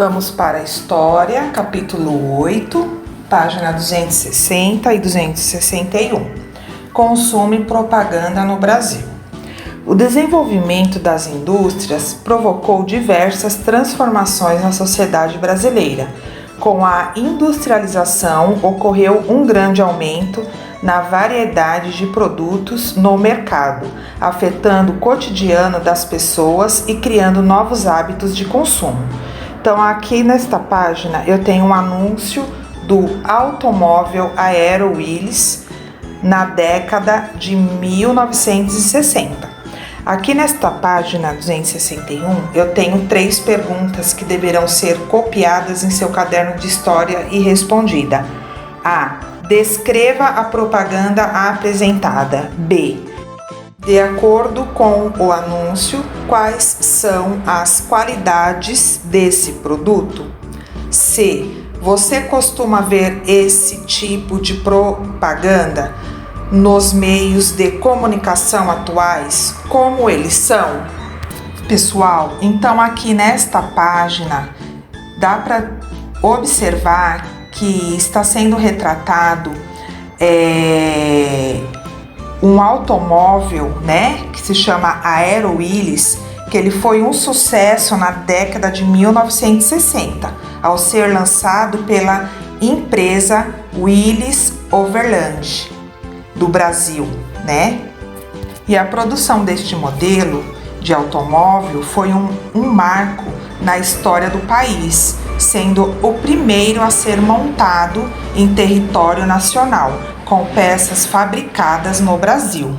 Vamos para a História, capítulo 8, página 260 e 261. Consumo e propaganda no Brasil. O desenvolvimento das indústrias provocou diversas transformações na sociedade brasileira. Com a industrialização, ocorreu um grande aumento na variedade de produtos no mercado, afetando o cotidiano das pessoas e criando novos hábitos de consumo. Então, aqui nesta página eu tenho um anúncio do automóvel Aero Willis na década de 1960. Aqui nesta página 261 eu tenho 3 perguntas que deverão ser copiadas em seu caderno de história e respondida. A. Descreva a propaganda apresentada. B. De acordo com o anúncio, quais são as qualidades desse produto? C. Você costuma ver esse tipo de propaganda nos meios de comunicação atuais? Como eles são? Pessoal, então aqui nesta página dá para observar que está sendo retratado um automóvel, que se chama Aero Willis, que ele foi um sucesso na década de 1960, ao ser lançado pela empresa Willis Overland do Brasil, E a produção deste modelo de automóvel foi um marco na história do país, sendo o primeiro a ser montado em território nacional, com peças fabricadas no Brasil.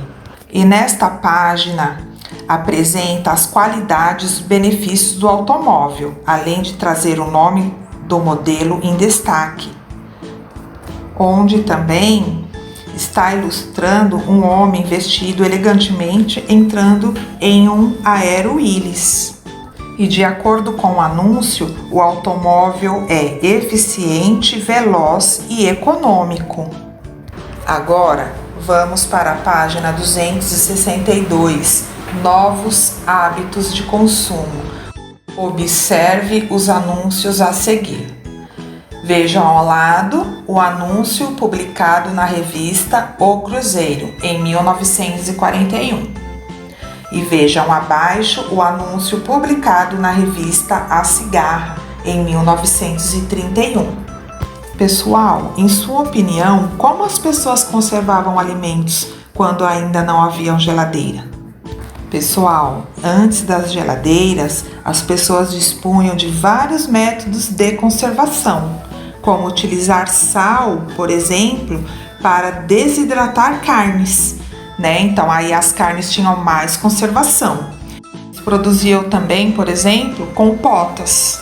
E nesta página apresenta as qualidades e benefícios do automóvel, além de trazer o nome do modelo em destaque, onde também está ilustrando um homem vestido elegantemente entrando em um Aero Willis. E de acordo com o anúncio, o automóvel é eficiente, veloz e econômico. Agora, vamos para a página 262, novos hábitos de consumo. Observe os anúncios a seguir. Vejam ao lado o anúncio publicado na revista O Cruzeiro, em 1941. E vejam abaixo o anúncio publicado na revista A Cigarra, em 1931. Pessoal, em sua opinião, como as pessoas conservavam alimentos quando ainda não haviam geladeira? Pessoal, antes das geladeiras, as pessoas dispunham de vários métodos de conservação, como utilizar sal, por exemplo, para desidratar carnes, Então, aí as carnes tinham mais conservação. Produziam também, por exemplo, compotas.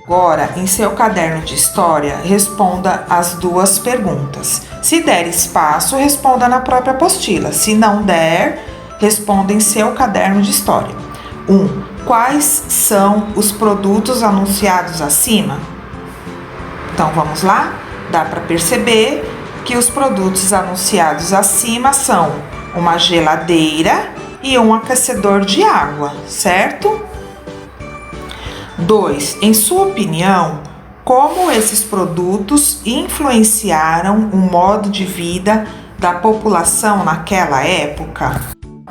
Agora, em seu caderno de história, responda as 2 perguntas. Se der espaço, responda na própria apostila. Se não der, responda em seu caderno de história. 1. Quais são os produtos anunciados acima? Então, vamos lá? Dá para perceber que os produtos anunciados acima são uma geladeira e um aquecedor de água, certo? 2. Em sua opinião, como esses produtos influenciaram o modo de vida da população naquela época?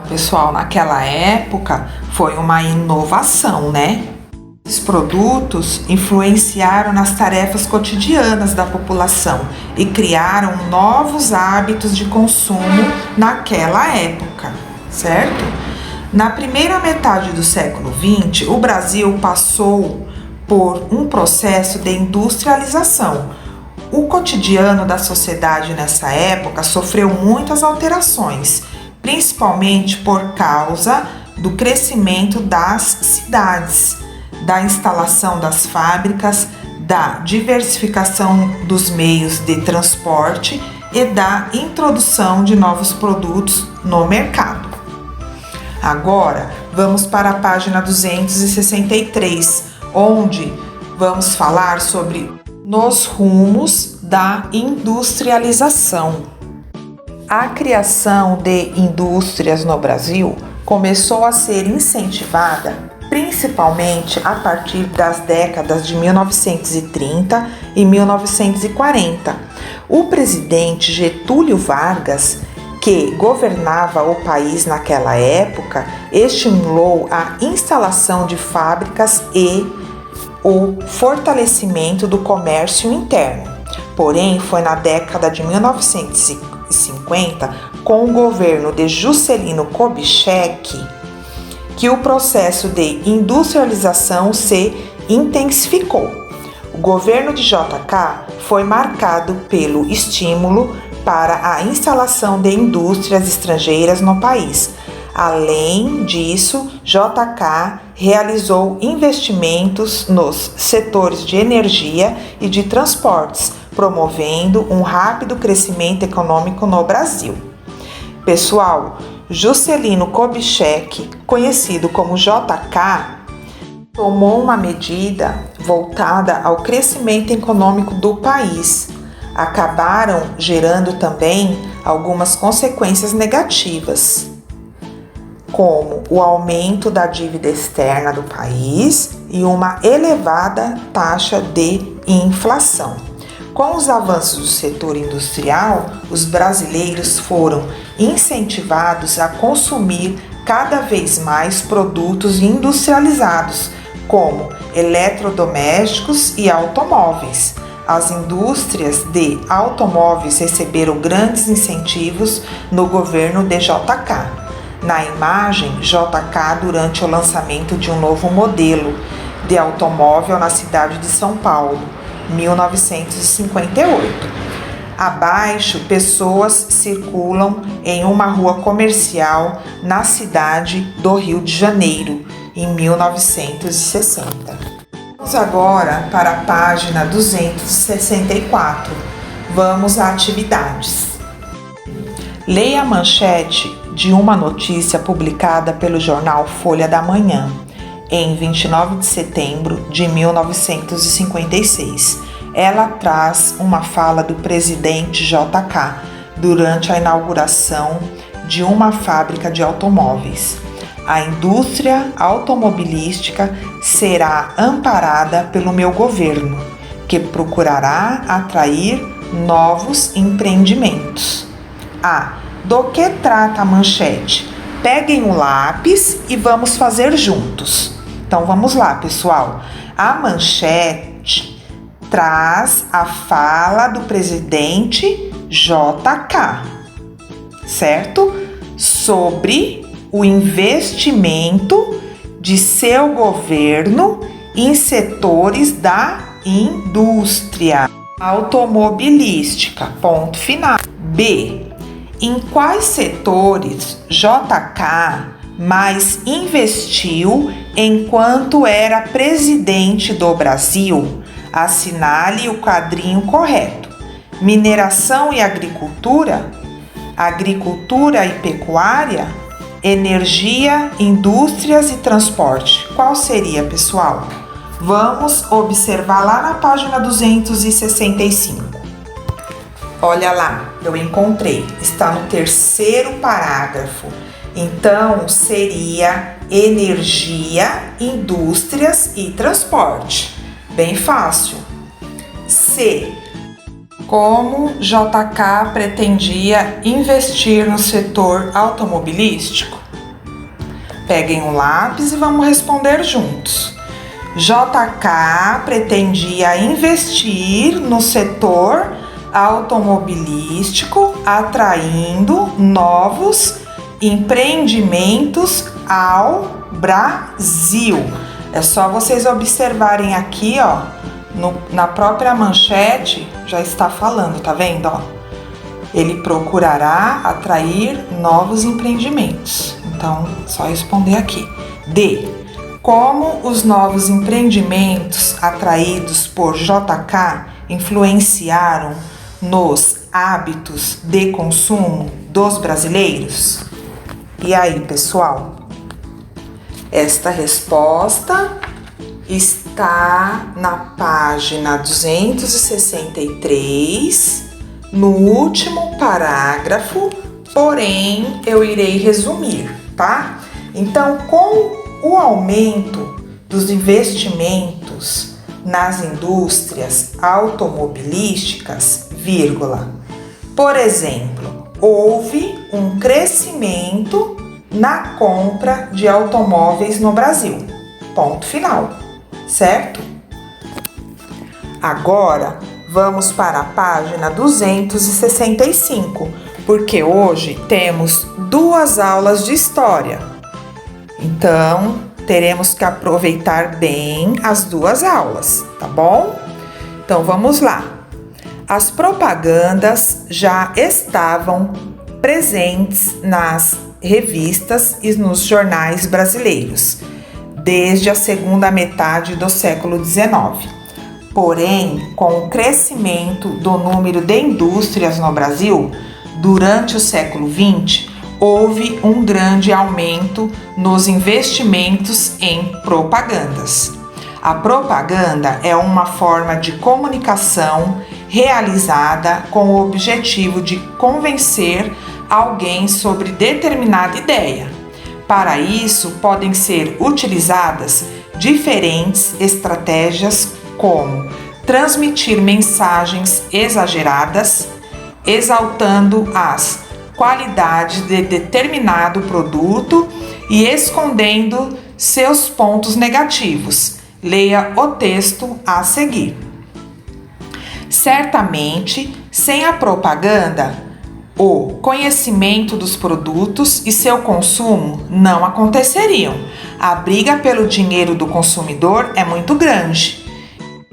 Pessoal, naquela época foi uma inovação, Esses produtos influenciaram nas tarefas cotidianas da população e criaram novos hábitos de consumo naquela época, certo? Na primeira metade do século XX, o Brasil passou por um processo de industrialização. O cotidiano da sociedade nessa época sofreu muitas alterações, principalmente por causa do crescimento das cidades, da instalação das fábricas, da diversificação dos meios de transporte e da introdução de novos produtos no mercado. Agora, vamos para a página 263, onde vamos falar sobre nos rumos da industrialização. A criação de indústrias no Brasil começou a ser incentivada principalmente a partir das décadas de 1930 e 1940. O presidente Getúlio Vargas, que governava o país naquela época, estimulou a instalação de fábricas e o fortalecimento do comércio interno. Porém, foi na década de 1950, com o governo de Juscelino Kubitschek, que o processo de industrialização se intensificou. O governo de JK foi marcado pelo estímulo para a instalação de indústrias estrangeiras no país. Além disso, JK realizou investimentos nos setores de energia e de transportes, promovendo um rápido crescimento econômico no Brasil. Pessoal, Juscelino Kubitschek, conhecido como JK, tomou uma medida voltada ao crescimento econômico do país. Acabaram gerando também algumas consequências negativas, como o aumento da dívida externa do país e uma elevada taxa de inflação. Com os avanços do setor industrial, os brasileiros foram incentivados a consumir cada vez mais produtos industrializados, como eletrodomésticos e automóveis. As indústrias de automóveis receberam grandes incentivos no governo de JK. Na imagem, JK durante o lançamento de um novo modelo de automóvel na cidade de São Paulo, 1958. Abaixo, pessoas circulam em uma rua comercial na cidade do Rio de Janeiro, em 1960. Vamos agora para a página 264. Vamos a atividades. Leia a manchete de uma notícia publicada pelo jornal Folha da Manhã, em 29 de setembro de 1956. Ela traz uma fala do presidente JK durante a inauguração de uma fábrica de automóveis. A indústria automobilística será amparada pelo meu governo, que procurará atrair novos empreendimentos. Do que trata a manchete? Peguem o lápis e vamos fazer juntos. Então vamos lá, pessoal. A manchete traz a fala do presidente JK, certo? Sobre o investimento de seu governo em setores da indústria automobilística. Ponto final. B. Em quais setores JK mais investiu enquanto era presidente do Brasil? Assinale o quadrinho correto. Mineração e agricultura? Agricultura e pecuária? Energia, indústrias e transporte. Qual seria, pessoal? Vamos observar lá na página 265. Olha lá, eu encontrei. Está no terceiro parágrafo. Então, seria energia, indústrias e transporte. Bem fácil. C. Como JK pretendia investir no setor automobilístico? Peguem um lápis e vamos responder juntos. JK pretendia investir no setor automobilístico, atraindo novos empreendimentos ao Brasil. É só vocês observarem aqui, ó, na própria manchete já está falando, tá vendo, ó? Ele procurará atrair novos empreendimentos. Então, só responder aqui. D. Como os novos empreendimentos atraídos por JK influenciaram nos hábitos de consumo dos brasileiros? E aí, pessoal? Esta resposta está na página 263, no último parágrafo, porém eu irei resumir, tá? Então, com o aumento dos investimentos nas indústrias automobilísticas, por exemplo, houve um crescimento na compra de automóveis no Brasil. Ponto final, certo? Agora, vamos para a página 265, porque hoje temos 2 aulas de história. Então, teremos que aproveitar bem as 2 aulas, tá bom? Então, vamos lá. As propagandas já estavam presentes nas revistas e nos jornais brasileiros, desde a segunda metade do século XIX. Porém, com o crescimento do número de indústrias no Brasil, durante o século XX, houve um grande aumento nos investimentos em propagandas. A propaganda é uma forma de comunicação realizada com o objetivo de convencer alguém sobre determinada ideia. Para isso, podem ser utilizadas diferentes estratégias, como transmitir mensagens exageradas, exaltando as qualidades de determinado produto e escondendo seus pontos negativos. Leia o texto a seguir. Certamente, sem a propaganda, o conhecimento dos produtos e seu consumo não aconteceriam. A briga pelo dinheiro do consumidor é muito grande.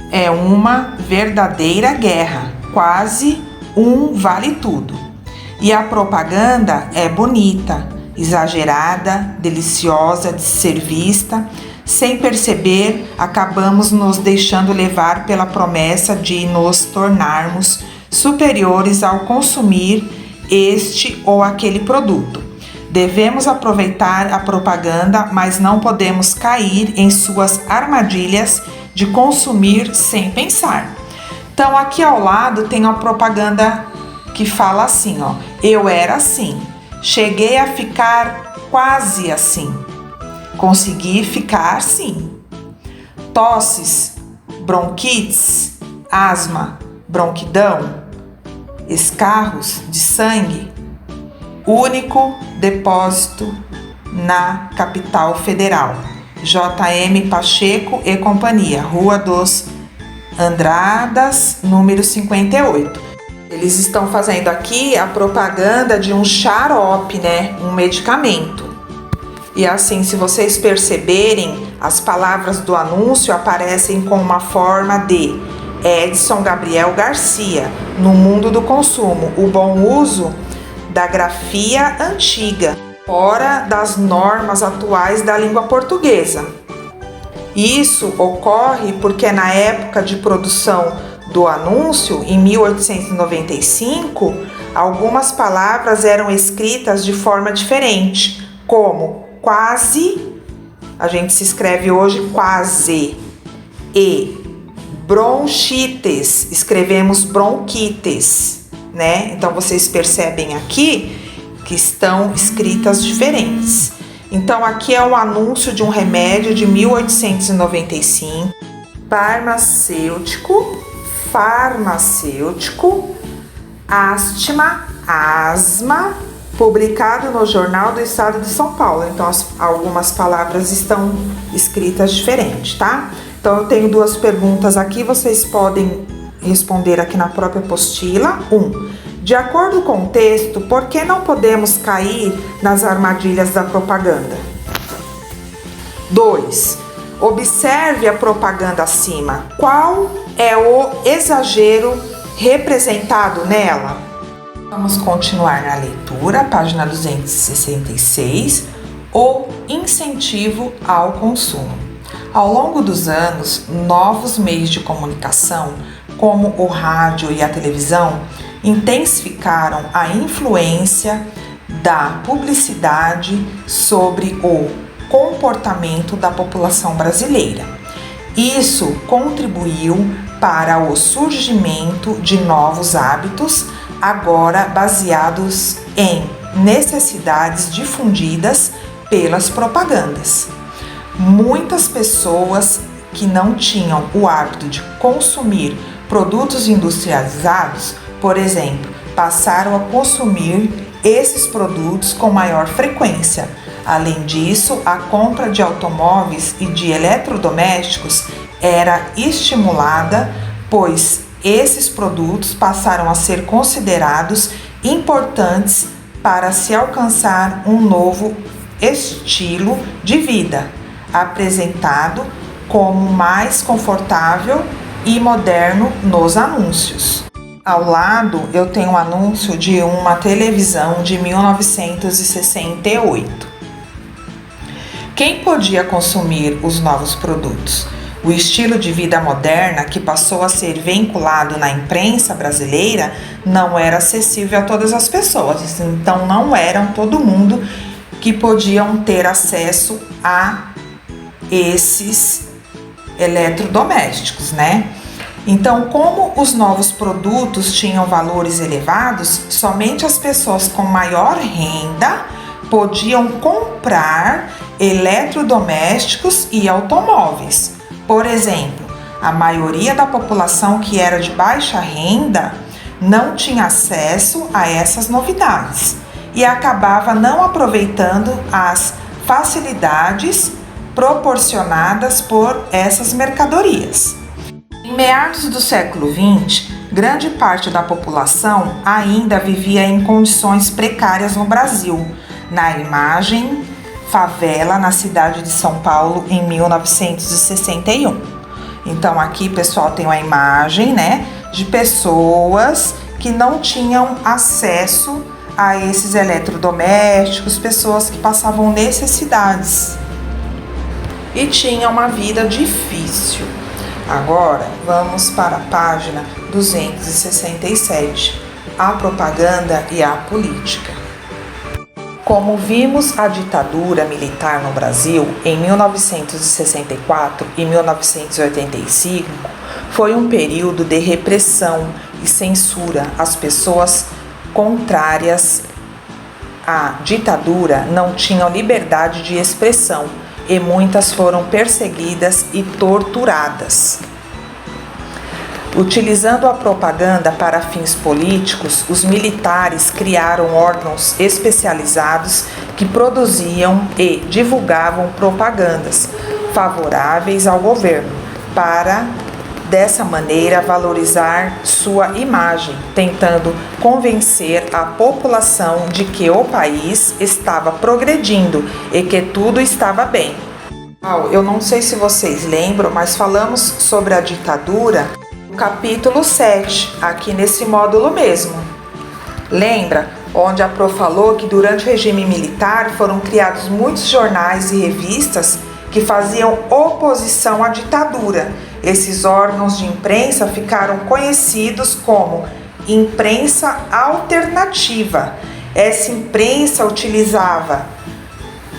É uma verdadeira guerra, quase um vale tudo. E a propaganda é bonita, exagerada, deliciosa de ser vista. Sem perceber, acabamos nos deixando levar pela promessa de nos tornarmos superiores ao consumir este ou aquele produto. Devemos aproveitar a propaganda, mas não podemos cair em suas armadilhas de consumir sem pensar. Então, aqui ao lado tem uma propaganda que fala assim, ó: eu era assim, cheguei a ficar quase assim, consegui ficar assim. Tosses, bronquites, asma, bronquidão, escarros de sangue, único depósito na capital federal. J.M. Pacheco e Companhia, Rua dos Andradas, número 58. Eles estão fazendo aqui a propaganda de um xarope, né? Um medicamento. E assim, se vocês perceberem, as palavras do anúncio aparecem com uma forma de Edson Gabriel Garcia, no mundo do consumo, o bom uso da grafia antiga, fora das normas atuais da língua portuguesa. Isso ocorre porque na época de produção do anúncio, em 1895, algumas palavras eram escritas de forma diferente, como quase, a gente se escreve hoje quase, e bronquites, escrevemos bronquites, né? Então vocês percebem aqui que estão escritas diferentes. Então aqui é um anúncio de um remédio de 1895, farmacêutico, asma, publicado no Jornal do Estado de São Paulo. Então algumas palavras estão escritas diferentes, tá? Então eu tenho 2 perguntas aqui, vocês podem responder aqui na própria apostila. 1. De acordo com o texto, por que não podemos cair nas armadilhas da propaganda? 2. Observe a propaganda acima. Qual é o exagero representado nela? Vamos continuar na leitura, página 266, o incentivo ao consumo. Ao longo dos anos, novos meios de comunicação, como o rádio e a televisão, intensificaram a influência da publicidade sobre o comportamento da população brasileira. Isso contribuiu para o surgimento de novos hábitos, agora baseados em necessidades difundidas pelas propagandas. Muitas pessoas que não tinham o hábito de consumir produtos industrializados, por exemplo, passaram a consumir esses produtos com maior frequência. Além disso, a compra de automóveis e de eletrodomésticos era estimulada, pois esses produtos passaram a ser considerados importantes para se alcançar um novo estilo de vida, apresentado como mais confortável e moderno nos anúncios. Ao lado eu tenho um anúncio de uma televisão de 1968. Quem podia consumir os novos produtos? O estilo de vida moderna, que passou a ser vinculado na imprensa brasileira, não era acessível a todas as pessoas, então não eram todo mundo que podiam ter acesso a esses eletrodomésticos, né? Então, como os novos produtos tinham valores elevados, somente as pessoas com maior renda podiam comprar eletrodomésticos e automóveis. Por exemplo, a maioria da população que era de baixa renda não tinha acesso a essas novidades e acabava não aproveitando as facilidades proporcionadas por essas mercadorias. Em meados do século XX, grande parte da população ainda vivia em condições precárias no Brasil. Na imagem, favela na cidade de São Paulo em 1961. Então aqui, pessoal, tem uma imagem, né, de pessoas que não tinham acesso a esses eletrodomésticos, pessoas que passavam necessidades e tinham uma vida difícil. Agora, vamos para a página 267, a propaganda e a política. Como vimos, a ditadura militar no Brasil em 1964 e 1985 foi um período de repressão e censura às pessoas contrárias à ditadura, não tinham liberdade de expressão e muitas foram perseguidas e torturadas. Utilizando a propaganda para fins políticos, os militares criaram órgãos especializados que produziam e divulgavam propagandas favoráveis ao governo, para, dessa maneira, valorizar sua imagem, tentando convencer a população de que o país estava progredindo e que tudo estava bem. Eu não sei se vocês lembram, mas falamos sobre a ditadura capítulo 7, aqui nesse módulo mesmo. Lembra onde a Pro falou que durante o regime militar foram criados muitos jornais e revistas que faziam oposição à ditadura. Esses órgãos de imprensa ficaram conhecidos como imprensa alternativa. Essa imprensa utilizava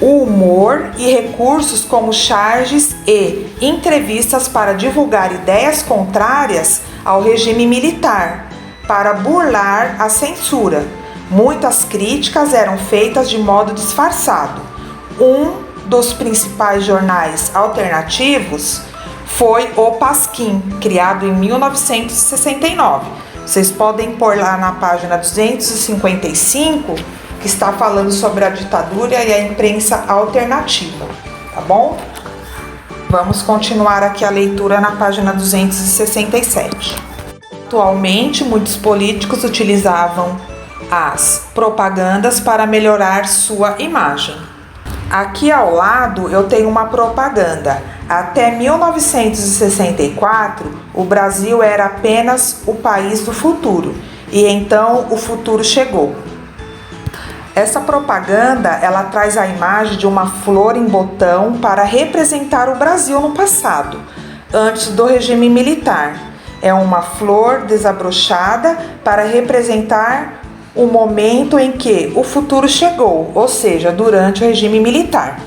o humor e recursos como charges e entrevistas para divulgar ideias contrárias ao regime militar, para burlar a censura. Muitas críticas eram feitas de modo disfarçado. Um dos principais jornais alternativos foi o Pasquim, criado em 1969. Vocês podem pôr lá na página 255, que está falando sobre a ditadura e a imprensa alternativa, tá bom? Vamos continuar aqui a leitura na página 267. Atualmente, muitos políticos utilizavam as propagandas para melhorar sua imagem. Aqui ao lado eu tenho uma propaganda. Até 1964, o Brasil era apenas o país do futuro, e então o futuro chegou. Essa propaganda, ela traz a imagem de uma flor em botão para representar o Brasil no passado, antes do regime militar. É uma flor desabrochada para representar o momento em que o futuro chegou, ou seja, durante o regime militar.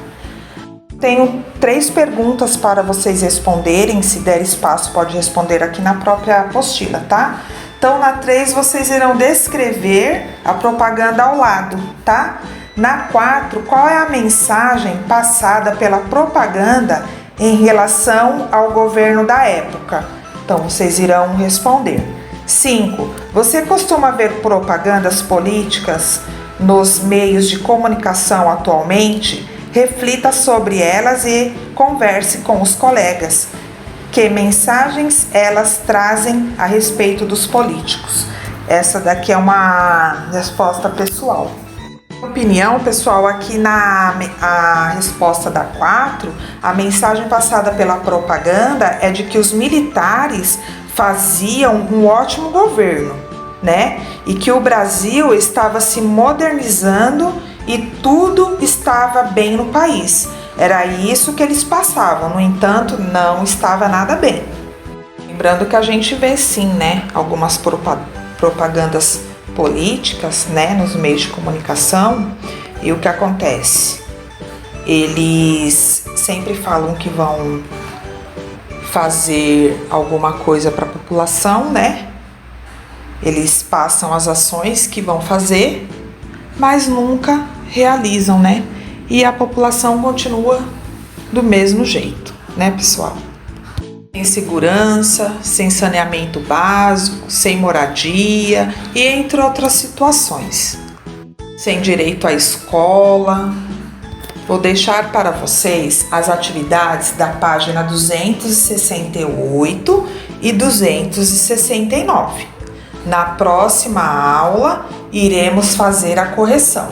Tenho 3 perguntas para vocês responderem, se der espaço pode responder aqui na própria apostila, tá? Então, na 3, vocês irão descrever a propaganda ao lado, tá? Na 4, qual é a mensagem passada pela propaganda em relação ao governo da época? Então, vocês irão responder. 5. Você costuma ver propagandas políticas nos meios de comunicação atualmente? Reflita sobre elas e converse com os colegas. Que mensagens elas trazem a respeito dos políticos? Essa daqui é uma resposta pessoal. Opinião, pessoal, aqui a resposta da 4, a mensagem passada pela propaganda é de que os militares faziam um ótimo governo, né? E que o Brasil estava se modernizando e tudo estava bem no país. Era isso que eles passavam, no entanto, não estava nada bem. Lembrando que a gente vê sim, né, algumas propagandas políticas, né, nos meios de comunicação, e o que acontece? Eles sempre falam que vão fazer alguma coisa para a população, né? Eles passam as ações que vão fazer, mas nunca realizam, né? E a população continua do mesmo jeito, né, pessoal? Sem segurança, sem saneamento básico, sem moradia e entre outras situações. Sem direito à escola. Vou deixar para vocês as atividades da página 268 e 269. Na próxima aula, iremos fazer a correção.